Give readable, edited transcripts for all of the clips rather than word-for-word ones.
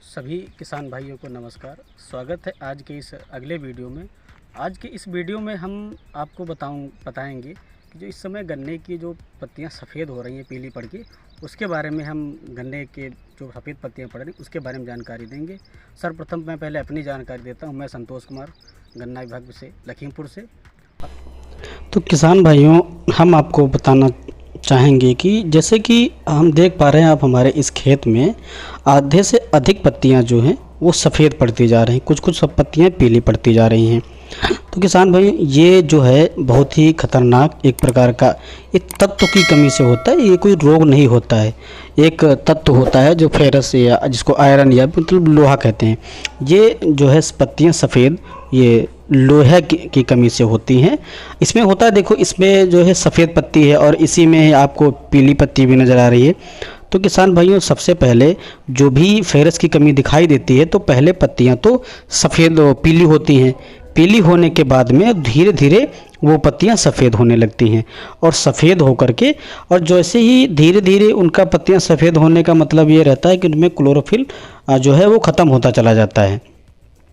सभी किसान भाइयों को नमस्कार। स्वागत है आज के इस अगले वीडियो में। आज के इस वीडियो में हम आपको बताएंगे कि जो इस समय गन्ने की जो पत्तियां सफ़ेद हो रही हैं, पीली पड़ के, उसके बारे में हम गन्ने के जो सफ़ेद पत्तियां पड़ रही हैं उसके बारे में जानकारी देंगे। सर्वप्रथम मैं पहले अपनी जानकारी देता हूं। मैं संतोष कुमार, गन्ना विभाग से लखीमपुर से। तो किसान भाइयों, हम आपको बताना चाहेंगे कि जैसे कि हम देख पा रहे हैं, आप हमारे इस खेत में आधे से अधिक पत्तियां जो हैं वो सफ़ेद पड़ती जा रही हैं, कुछ सब पत्तियां पीली पड़ती जा रही हैं। तो किसान भाई, ये जो है बहुत ही खतरनाक एक प्रकार का एक तत्व की कमी से होता है। ये कोई रोग नहीं होता है, एक तत्व होता है जो फेरस या जिसको आयरन या मतलब लोहा कहते हैं। ये जो है पत्तियां सफ़ेद, ये लोहे की कमी से होती हैं। इसमें होता है, देखो इसमें जो है सफ़ेद पत्ती है और इसी में आपको पीली पत्ती भी नज़र आ रही है। तो किसान भाइयों, सबसे पहले जो भी फेरस की कमी दिखाई देती है तो पहले पत्तियां तो सफ़ेद पीली होती हैं। पीली होने के बाद में धीरे धीरे वो पत्तियां सफ़ेद होने लगती हैं और सफ़ेद होकर के, और जैसे ही धीरे धीरे उनका पत्तियां सफ़ेद होने का मतलब ये रहता है कि उनमें क्लोरोफिल जो है वो ख़त्म होता चला जाता है।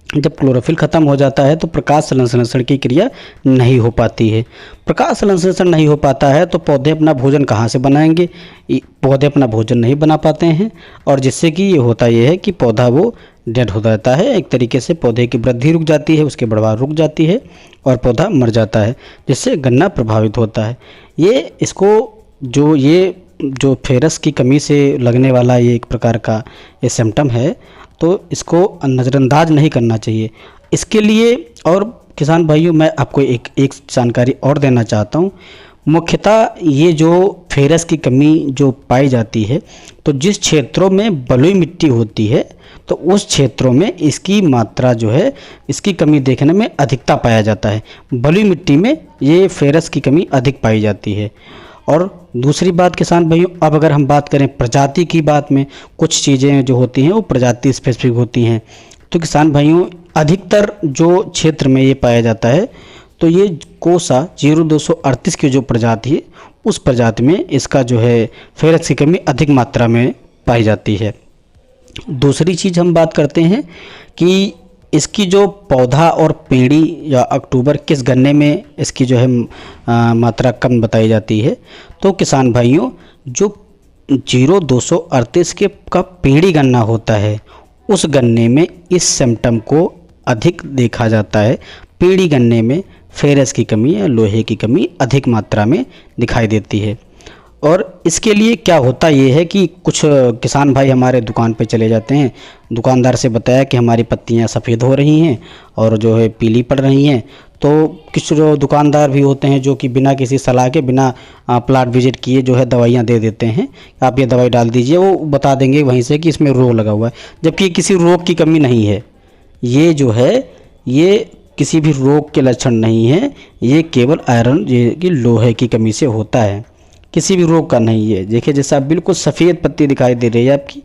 जब क्लोरोफिल ख़त्म हो जाता है तो प्रकाश संश्लेषण की क्रिया नहीं हो पाती है। प्रकाश संश्लेषण नहीं हो पाता है तो पौधे अपना भोजन कहाँ से बनाएंगे? पौधे अपना भोजन नहीं बना पाते हैं, और जिससे कि ये होता ये है कि पौधा वो डेड हो जाता है। एक तरीके से पौधे की वृद्धि रुक जाती है, उसकी बढ़वार रुक जाती है और पौधा मर जाता है, जिससे गन्ना प्रभावित होता है। ये जो फेरस की कमी से लगने वाला ये एक प्रकार का ये सिम्टम है, तो इसको नज़रअंदाज नहीं करना चाहिए। इसके लिए और किसान भाइयों, मैं आपको एक जानकारी और देना चाहता हूँ। मुख्यतः ये जो फेरस की कमी जो पाई जाती है, तो जिस क्षेत्रों में बलुई मिट्टी होती है तो उस क्षेत्रों में इसकी मात्रा जो है, इसकी कमी देखने में अधिकता पाया जाता है। बलुई मिट्टी में ये फेरस की कमी अधिक पाई जाती है। और दूसरी बात किसान भाइयों, अब अगर हम बात करें प्रजाति की बात में, कुछ चीज़ें जो होती हैं वो प्रजाति स्पेसिफिक होती हैं। तो किसान भाइयों, अधिकतर जो क्षेत्र में ये पाया जाता है तो ये कोसा 0238 की जो प्रजाति है, उस प्रजाति में इसका जो है फेरस की कमी अधिक मात्रा में पाई जाती है। दूसरी चीज़ हम बात करते हैं कि इसकी जो पौधा और पेड़ी या अक्टूबर किस गन्ने में इसकी जो है मात्रा कम बताई जाती है। तो किसान भाइयों, जो 0238 के का पेड़ी गन्ना होता है, उस गन्ने में इस सिम्टम को अधिक देखा जाता है। पेड़ी गन्ने में फेरस की कमी या लोहे की कमी अधिक मात्रा में दिखाई देती है। और इसके लिए क्या होता ये है कि कुछ किसान भाई हमारे दुकान पे चले जाते हैं, दुकानदार से बताया कि हमारी पत्तियां सफ़ेद हो रही हैं और जो है पीली पड़ रही हैं। तो कुछ जो दुकानदार भी होते हैं जो कि बिना किसी सलाह के, बिना प्लाट विजिट किए जो है दवाइयां दे देते हैं, आप ये दवाई डाल दीजिए। वो बता देंगे वहीं से कि इसमें रोग लगा हुआ है, जबकि किसी रोग की कमी नहीं है। ये जो है ये किसी भी रोग के लक्षण नहीं है, ये केवल आयरन की लोहे की कमी से होता है, किसी भी रोग का नहीं है। देखिए, जैसे आप बिल्कुल सफ़ेद पत्ती दिखाई दे रही है आपकी,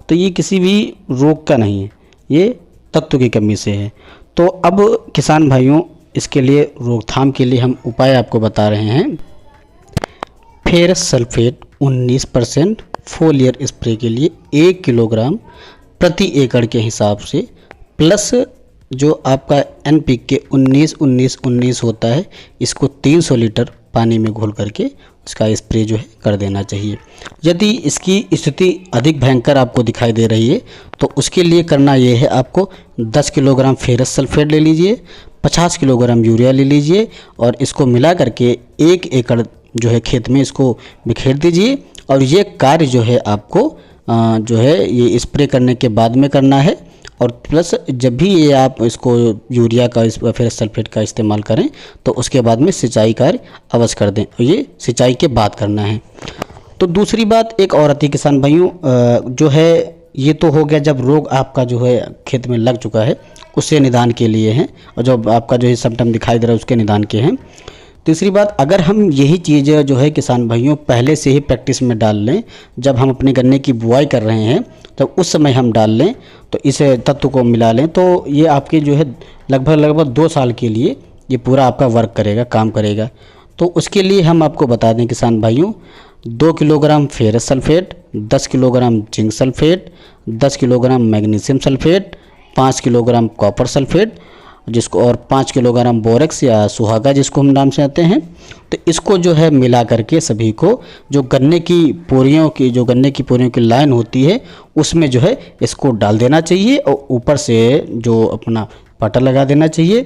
तो ये किसी भी रोग का नहीं है, ये तत्व की कमी से है। तो अब किसान भाइयों, इसके लिए रोकथाम के लिए हम उपाय आपको बता रहे हैं। फेरस सल्फेट 19% फोलियर स्प्रे के लिए 1 किलोग्राम प्रति एकड़ के हिसाब से, प्लस जो आपका NPK 19-19-19 होता है, इसको 300 लीटर पानी में घोल करके इसका स्प्रे जो है कर देना चाहिए। यदि इसकी स्थिति अधिक भयंकर आपको दिखाई दे रही है तो उसके लिए करना ये है, आपको 10 किलोग्राम फेरस सल्फेट ले लीजिए, 50 किलोग्राम यूरिया ले लीजिए और इसको मिला करके 1 एकड़ जो है खेत में इसको बिखेर दीजिए। और ये कार्य जो है आपको जो है ये स्प्रे करने के बाद में करना है। और प्लस जब भी ये आप इसको यूरिया का फेरस सल्फेट का इस्तेमाल करें तो उसके बाद में सिंचाई कार्य अवश्य कर दें, और ये सिंचाई के बाद करना है। तो दूसरी बात एक और आती है किसान भाइयों, जो है ये तो हो गया जब रोग आपका जो है खेत में लग चुका है, उससे निदान के लिए हैं, और जब आपका जो है सिम्टम दिखाई दे रहा है उसके निदान के हैं। तीसरी बात, अगर हम यही चीज़ जो है किसान भाइयों पहले से ही प्रैक्टिस में डाल लें, जब हम अपने गन्ने की बुआई कर रहे हैं तब उस समय हम डाल लें, तो इस तत्व को मिला लें, तो ये आपके जो है लगभग 2 साल के लिए ये पूरा आपका वर्क करेगा, काम करेगा। तो उसके लिए हम आपको बता दें किसान भाइयों, 2 kilogram ferrous sulphate, 10 kilogram zinc sulphate, 10 kilogram magnesium sulphate, 5 kilogram copper sulphate जिसको, और 5 किलोग्राम बोरेक्स या सुहागा जिसको हम नाम से आते हैं। तो इसको जो है मिला करके सभी को, जो गन्ने की पोरियों की लाइन होती है उसमें जो है इसको डाल देना चाहिए और ऊपर से जो अपना पाटा लगा देना चाहिए,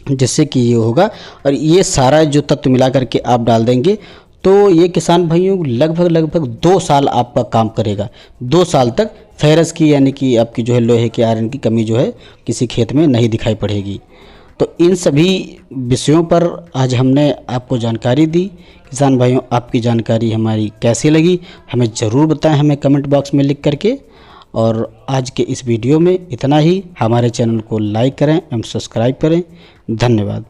जिससे कि ये होगा। और ये सारा जो तत्व मिला करके आप डाल देंगे तो ये किसान भाइयों लगभग 2 साल आपका काम करेगा। 2 साल तक फेरस की यानी कि आपकी जो है लोहे के आयरन की कमी जो है किसी खेत में नहीं दिखाई पड़ेगी। तो इन सभी विषयों पर आज हमने आपको जानकारी दी। किसान भाइयों, आपकी जानकारी हमारी कैसी लगी हमें ज़रूर बताएं, हमें कमेंट बॉक्स में लिख करके। और आज के इस वीडियो में इतना ही। हमारे चैनल को लाइक करें एवं सब्सक्राइब करें। धन्यवाद।